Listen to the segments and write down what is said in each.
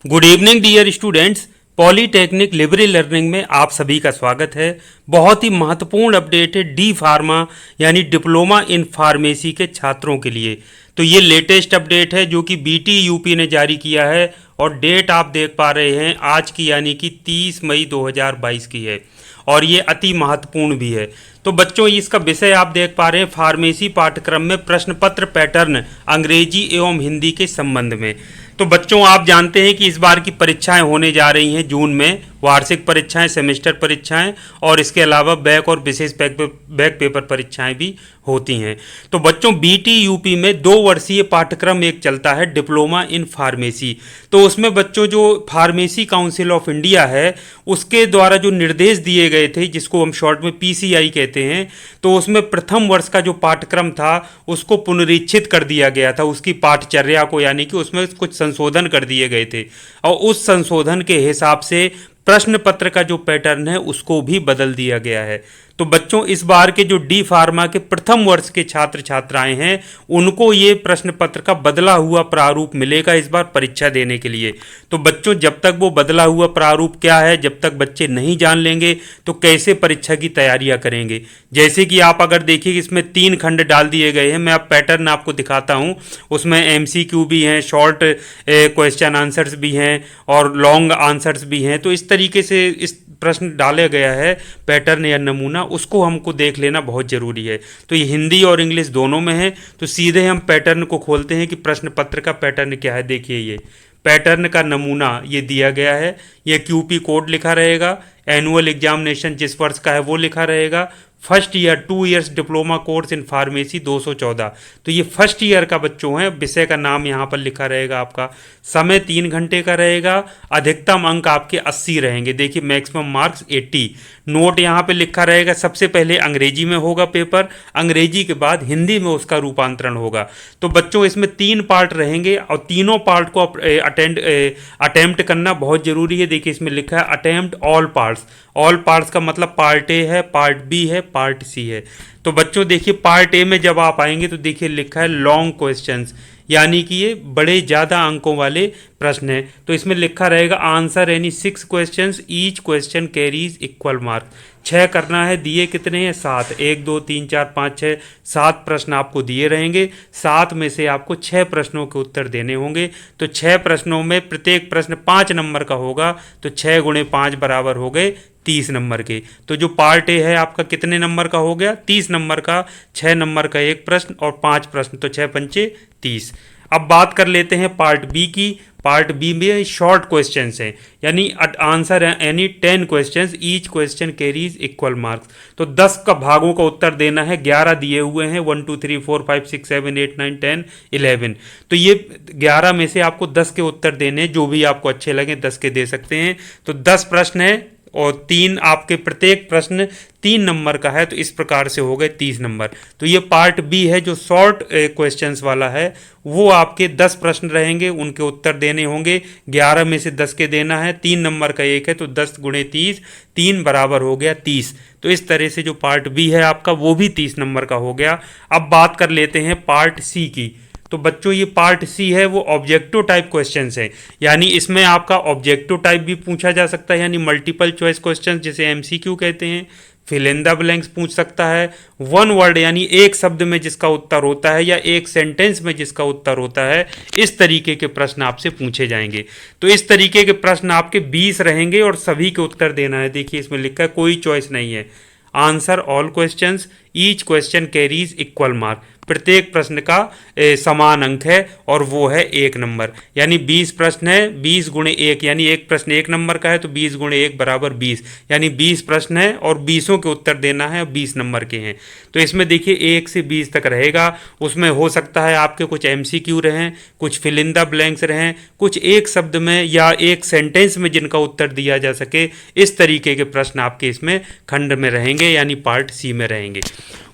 Good evening dear students. Polytechnic liberal learning में आप सभी का स्वागत है। बहुत ही महत्वपूर्ण अपडेट है डी फार्मा यानी डिप्लोमा इन फार्मेसी के छात्रों के लिए। तो ये लेटेस्ट अपडेट है जो कि बीटी यूपी ने जारी किया है और डेट आप देख पा रहे हैं आज की यानी कि 30 मई 2022 की है और ये अति महत्वपूर्ण भी है। तो बच्चों इसका विषय आप देख पा रहे हैं फार्मेसी पाठ्यक्रम में प्रश्न पत्र पैटर्न अंग्रेजी एवं हिंदी के संबंध में। तो बच्चों आप जानते हैं कि इस बार की परीक्षाएं होने जा रही हैं जून में, वार्षिक परीक्षाएं, सेमेस्टर परीक्षाएं और इसके अलावा बैक और विशेष बैक पेपर परीक्षाएं भी होती हैं। तो बच्चों बीटी यूपी में 2 वर्षीय पाठ्यक्रम एक चलता है डिप्लोमा इन फार्मेसी। तो उसमें बच्चों जो फार्मेसी काउंसिल ऑफ इंडिया है उसके द्वारा जो निर्देश दिए गए थे जिसको हम शॉर्ट में पीसीआई कहते हैं, तो उसमें प्रथम वर्ष का जो पाठ्यक्रम था उसको पुनरीक्षित कर दिया गया था, उसकी पाठचर्या को, यानी कि उसमें कुछ संशोधन कर दिए गए थे और उस संशोधन के हिसाब से प्रश्न पत्र का जो पैटर्न है उसको भी बदल दिया गया है। तो बच्चों इस बार के जो डी फार्मा के प्रथम वर्ष के छात्र छात्राएं हैं उनको ये प्रश्न पत्र का बदला हुआ प्रारूप मिलेगा इस बार परीक्षा देने के लिए। तो बच्चों जब तक वो बदला हुआ प्रारूप क्या है, जब तक बच्चे नहीं जान लेंगे तो कैसे परीक्षा की तैयारियां करेंगे। जैसे कि आप अगर देखिए इसमें 3 खंड डाल दिए गए हैं, मैं अब पैटर्न आपको दिखाता हूँ। उसमें एमसीक्यू भी हैं, शॉर्ट क्वेश्चन आंसर्स भी हैं और लॉन्ग आंसर्स भी हैं। तो इस तरीके से इस प्रश्न डाला गया है पैटर्न या नमूना, उसको हमको देख लेना बहुत ज़रूरी है। तो ये हिंदी और इंग्लिश दोनों में है। तो सीधे हम पैटर्न को खोलते हैं कि प्रश्न पत्र का पैटर्न क्या है। देखिए ये पैटर्न का नमूना ये दिया गया है, ये क्यूपी कोड लिखा रहेगा, एनुअल एग्जामिनेशन जिस वर्ष का है वो लिखा रहेगा, first year 2 years diploma course in pharmacy 214। तो ये फर्स्ट ईयर का बच्चों है, विषय का नाम यहाँ पर लिखा रहेगा आपका, समय 3 घंटे का रहेगा, अधिकतम अंक आपके 80 रहेंगे। देखिए मैक्सिमम मार्क्स 80। नोट यहाँ पे लिखा रहेगा, सबसे पहले अंग्रेजी में होगा पेपर, अंग्रेजी के बाद हिंदी में उसका रूपांतरण होगा। तो बच्चों इसमें 3 पार्ट रहेंगे और तीनों पार्ट को अटेम्प्ट करना बहुत जरूरी है। देखिए इसमें लिखा है attempt all parts. All parts का मतलब पार्ट ए है, पार्ट बी है, पार्ट सी है। तो बच्चों देखिए पार्ट ए में जब आप आएंगे तो देखिए लिखा है लॉन्ग क्वेश्चंस, यानी कि ये बड़े ज़्यादा अंकों वाले प्रश्न हैं। तो इसमें लिखा रहेगा answer any 6 questions, each question carries equal mark. 6 करना है, दिए कितने हैं 7, 1 2 3 4 5 6 7 प्रश्न आपको दिए रहेंगे। 7 में से आपको 6 प्रश्नों के उत्तर देने होंगे। तो 6 प्रश्नों में प्रत्येक प्रश्न 5 नंबर का होगा, तो 6 गुणे 5 बराबर हो गए 30 नंबर के। तो जो पार्ट ए है आपका कितने नंबर का हो गया, 30 नंबर का, 6 नंबर का एक प्रश्न और 5 प्रश्न, तो 6 पंचे 30। अब बात कर लेते हैं पार्ट बी की। पार्ट बी में शॉर्ट क्वेश्चंस हैं, यानी answer any 10 questions, each question carries equal marks. तो 10 का भागों का उत्तर देना है, 11 दिए हुए हैं, 1 2 3 4 5 6 7 8 9 10 11। तो ये 11 में से आपको 10 के उत्तर देने, जो भी आपको अच्छे लगे 10 के दे सकते हैं। तो 10 प्रश्न है और 3 आपके, प्रत्येक प्रश्न 3 नंबर का है, तो इस प्रकार से हो गए 30 नंबर। तो ये पार्ट बी है जो शॉर्ट क्वेश्चंस वाला है, वो आपके 10 प्रश्न रहेंगे, उनके उत्तर देने होंगे, 11 में से 10 के देना है, 3 नंबर का एक है, तो 10 गुणे 30, 3 बराबर हो गया 30। तो इस तरह से जो पार्ट बी है आपका वो भी 30 नंबर का हो गया। अब बात कर लेते हैं पार्ट सी की। तो बच्चों ये पार्ट सी है, वो ऑब्जेक्टिव टाइप क्वेश्चंस हैं, यानी इसमें आपका ऑब्जेक्टिव टाइप भी पूछा जा सकता है, यानी मल्टीपल चॉइस क्वेश्चंस जिसे एमसीक्यू कहते हैं, फिल इन द ब्लैंक्स पूछ सकता है, 1 वर्ड यानी एक शब्द में जिसका उत्तर होता है या एक सेंटेंस में जिसका उत्तर होता है, इस तरीके के प्रश्न आपसे पूछे जाएंगे। तो इस तरीके के प्रश्न आपके 20 रहेंगे और सभी के उत्तर देना है। देखिए इसमें लिखा है कोई चॉइस नहीं है, answer all questions, each question carries equal mark. प्रत्येक प्रश्न का समान अंक है और वो है 1 नंबर, यानी 20 प्रश्न है, 20 गुणे 1, यानी एक प्रश्न 1 नंबर का है, तो 20 गुणे 1 बराबर 20, यानी 20 प्रश्न है और 20 के उत्तर देना है, 20 नंबर के हैं। तो इसमें देखिए 1 से 20 तक रहेगा, उसमें हो सकता है आपके कुछ एमसीक्यू रहें, कुछ फिल इन द ब्लैंक्स रहें, कुछ एक शब्द में या एक सेंटेंस में जिनका उत्तर दिया जा सके, इस तरीके के प्रश्न आपके इसमें खंड में रहेंगे, यानी पार्ट सी में रहेंगे।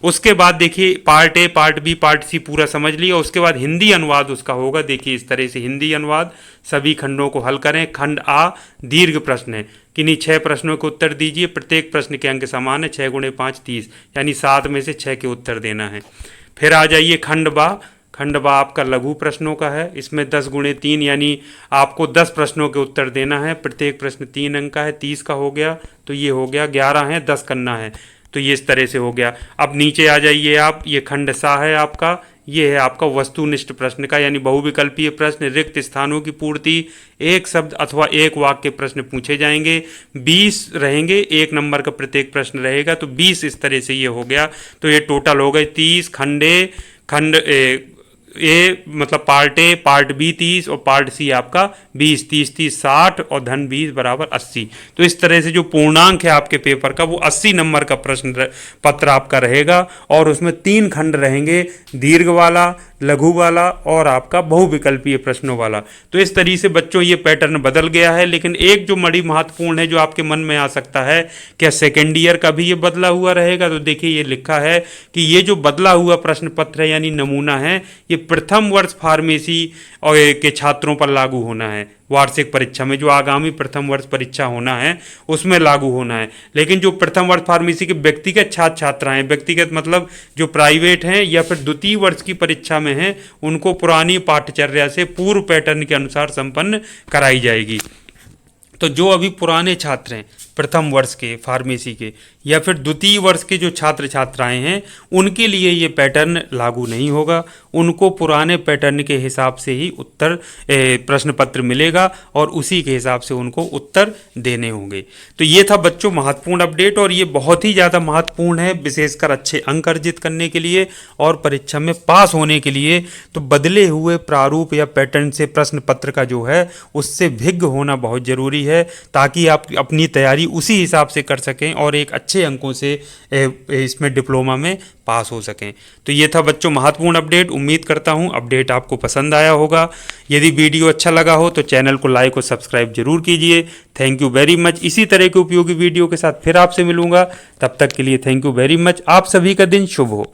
उसके बाद देखिए part A, part B, part C पूरा समझ लिया। उसके बाद हिंदी अनुवाद उसका होगा। देखिए इस तरह से हिंदी अनुवाद, सभी खंडों को हल करें। खंड आ दीर्घ प्रश्न है, किन्हीं 6 प्रश्नों के उत्तर दीजिए, प्रत्येक प्रश्न के अंक समान है, 6 गुणे 5 30, यानी 7 में से 6 के उत्तर देना है। फिर आ जाइए खंड बा, खंड ब आपका लघु प्रश्नों का है। इसमें 10 गुणे 3 यानी आपको 10 प्रश्नों के उत्तर देना है। प्रत्येक प्रश्न 3 अंक का है, 30 का हो गया तो ये हो गया। 11 है, 10 करना है, तो ये इस तरह से हो गया। अब नीचे आ जाइए आप, ये खंड सा है आपका, ये है आपका वस्तुनिष्ठ प्रश्न का यानी बहुविकल्पीय प्रश्न, रिक्त स्थानों की पूर्ति, एक शब्द अथवा एक वाक्य प्रश्न पूछे जाएंगे। 20 रहेंगे, 1 नंबर का प्रत्येक प्रश्न रहेगा, तो 20 इस तरह से ये हो गया। तो ये टोटल हो गए 30 खंड ए मतलब पार्ट ए, पार्ट बी 30 और पार्ट सी आपका 20, 30 30 60 और धन 20 बराबर 80। तो इस तरह से जो पूर्णांक है आपके पेपर का वो 80 नंबर का प्रश्न पत्र आपका रहेगा और उसमें 3 खंड रहेंगे, दीर्घ वाला, लघु वाला और आपका बहुविकल्पीय प्रश्नों वाला। तो इस तरीके से बच्चों ये पैटर्न बदल गया है। लेकिन एक जो बड़ी महत्वपूर्ण है जो आपके मन में आ सकता है, क्या सेकेंड ईयर का भी ये बदला हुआ रहेगा? तो देखिए ये लिखा है कि ये जो बदला हुआ प्रश्न पत्र है यानी नमूना है, ये प्रथम वर्ष फार्मेसी और के छात्रों पर लागू होना है। वार्षिक परीक्षा में जो आगामी प्रथम वर्ष परीक्षा होना है उसमें लागू होना है। लेकिन जो प्रथम वर्ष फार्मेसी के व्यक्तिगत छात्र छात्राएं, व्यक्तिगत मतलब जो प्राइवेट हैं या फिर द्वितीय वर्ष की परीक्षा में हैं, उनको पुरानी पाठ्यचर्या से पूर्व पैटर्न के अनुसार संपन्न कराई जाएगी। तो जो अभी पुराने छात्र हैं प्रथम वर्ष के फार्मेसी के या फिर द्वितीय वर्ष के जो छात्र छात्राएं हैं उनके लिए ये पैटर्न लागू नहीं होगा। उनको पुराने पैटर्न के हिसाब से ही उत्तर प्रश्न पत्र मिलेगा और उसी के हिसाब से उनको उत्तर देने होंगे। तो ये था बच्चों महत्वपूर्ण अपडेट और ये बहुत ही ज़्यादा महत्वपूर्ण है, विशेषकर अच्छे अंक अर्जित करने के लिए और परीक्षा में पास होने के लिए। तो बदले हुए प्रारूप या पैटर्न से प्रश्न पत्र का जो है उससे भिन्न होना बहुत ज़रूरी है ताकि आप अपनी तैयारी उसी हिसाब से कर सकें और एक अच्छे अंकों से इसमें डिप्लोमा में पास हो सकें। तो ये था बच्चों महत्वपूर्ण अपडेट। उम्मीद करता हूँ अपडेट आपको पसंद आया होगा। यदि वीडियो अच्छा लगा हो तो चैनल को लाइक और सब्सक्राइब जरूर कीजिए। Thank you very much. इसी तरह के उपयोगी वीडियो के साथ फिर आपसे मिलूंगा। तब तक के लिए थैंक यू वेरी मच। आप सभी का दिन शुभ हो।